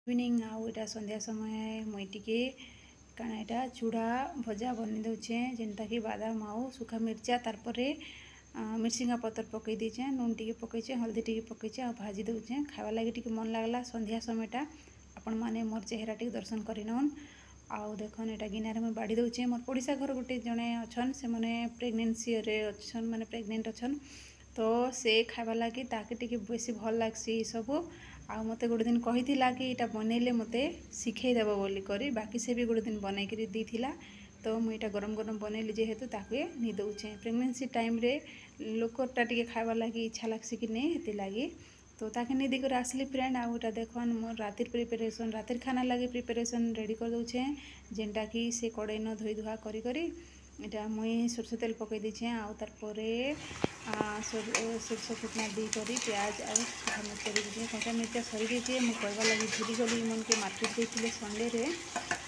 Evening आउ इटा संध्या समय मुई टिके काना इटा चूड़ा भजा बनी दौचे जेनटा कि बादाम आउ सुखा मिर्चा तारपर मिर्सिंगा पतर पकई दीचे नून टिके पकईचे हल्दी टिके पकईचे आ भाजी दौचे खावा लगी टिके मन लागला संध्या समयटा आपण माने मोर चेहरा टिके दर्शन करिनन आउ देखन एटा गिनारे मुई बाड़ी दौचे मोर पड़िशा घर गोटे जने अछन से माने प्रेगनेंसी रे अछन माने प्रेग्नेंट अछन तो से खावा लगी ताके टिके बेसी भल लागसी सबू आ मते गोटे दिन कही कि इटा बनैले मते शिखेदेव बोली करी बाकी से भी गोटे दिन बनईकरी दीथिला तो मुई इटा गरम गरम बनैली जेहेतु ताके नि दौचे प्रेगनेंसी टाइम रे लोकटा टिके खावा लगी इच्छा लागसी कि नहीं हेती लगी तो ताके निदी कर आसली फ्रेंड आउ इटा देखन मोर रातिर प्रिपेरेसन रातिर खाना लगी प्रिपेरेसन रेडी कर दौचे जेनटा कि से कड़ई न धोई धुआ करी करी इटा मुई सरसो तेल पकई दीचे आउ तारपरे सरसो फुटना दी करी प्याज और सुखा मिर्चा दीजिए कंचा मिर्चा सरी दीजिए मुझे कहवा लगी भूली गली मन के मार्केट देते संडे रे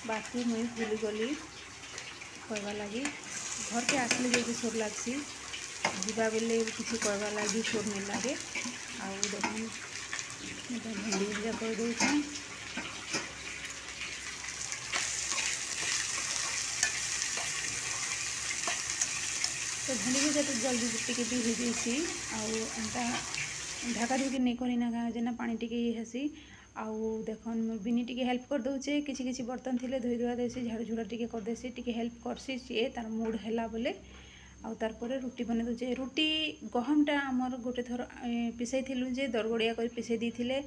बाकी मुई भूली गली कहवा लगी घर के आसले जो सोर लगसी जीवा बेले किसी कहवा लगी सोर नहीं लगे आउ देखन भेंडी भजा कर दूचे तो भेंडी भजा तो जल्दी टिके भी हो जाइसी आउ एंता ढाका ढुकी नहीं करना गाँ जेना पानी टिके हेसी आउ देखन मोर बिनी टिके हेल्प कर दौचे किसी किसी बर्तन थिले धोई धुआ देसी झाड़ू झुड़ा टिके कर देसी टिके हेल्प करसी सी तार मूड हैला बोले आउ तारपरे रुटी बने दौचे रुटी गहमटा आमर गोटे थर पिसई थिलु जे दरगड़िया कर पिसई देथिले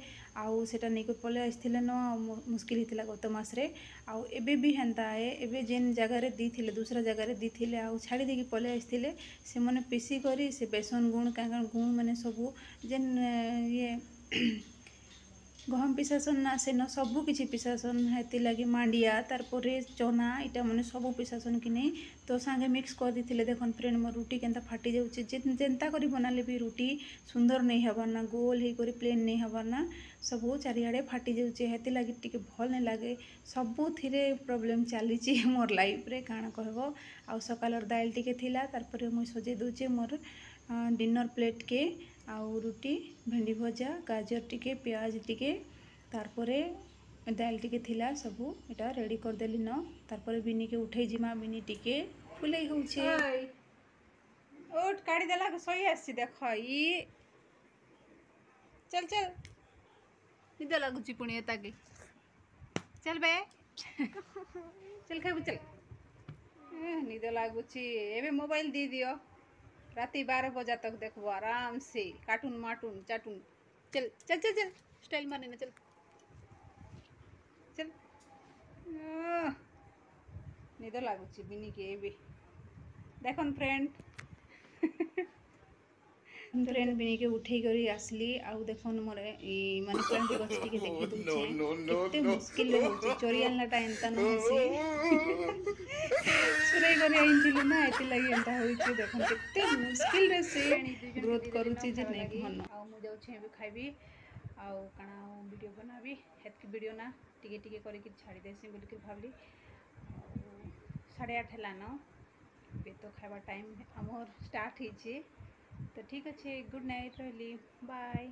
आउ सेटा नहीं पले आसथिले न मुस्किल होता गत मासरे आउ एबे भी हेन्ता है एबे जेन जगार दीथिले दूसरा जगार दीथिले आउ छाड़ी देकी पले आसथिले से मैंने पिसी करी से बेसन गुण क्या गुण मैंने सबू जेन ये गहम पिसासन ना से न सबू किसी पिसासन हेती लगी मांडिया तारपर चना इटा मैंने सबू पिसासन कि नहीं तो सांगे मिक्स कर दी देखन फ्रेंड मोर रुटी केनता फाटी जाऊँचे जेनता करी बनाले भी रुटी सुंदर नहीं हबार ना गोल ही करी प्लेन नहीं हबार ना सबू चारिआडे फाटी जाऊँचे हेती लगी टिके भल नहीं लगे सबू थिरे प्रॉब्लम चली मोर लाइफ रे काଣା कहबो आउ सकालर दाल टिके थिला तारपर मुई सजे दूचे मोर डिनर प्लेट के आउ रुटी भेंडी भजा गाजर टिके प्याज टिके तारपरे दाल टिके थिला सबू इटा रेडी कर देली न तारपरे बिनी के उठे जिमा बिनी टिके फुलै होउछे ओट काढ़ी देला के सही आसी देख ई चल चल निद लागुची पुणी ताके चल बे चल खाइबू चल निद लागुची एबे मोबाइल दी दियो राति 12 बजा तक देखो आराम से कार्टून मार्टून चाटून चल चल चल चल स्टाइल मारने ना चल चल निद लागुची बिनी के भी देखन फ्रेंड फ्रेंड बिनी के उठे करी आसली आउ देखन मोर माने प्लांट गछ टिके देखि दउछे केते मुश्किल होचे चोरी आनलाटा एंता न होसी सुरई करी आइथिलु ना एति लागि एंता होइचे देखन केते मुश्किल रे से ग्रोथ करूची जे नै मन आउ मु जाउ छे भी खाइबी आउ काना वीडियो बनाबी हेतकी वीडियो ना टिके टिके करी कि छाड़ी देसी बोल के भाबली 8:30 हला न बे तो खाइबा टाइम हमर स्टार्ट हिचे तो ठीक अच्छे गुड नाइट रही बाय।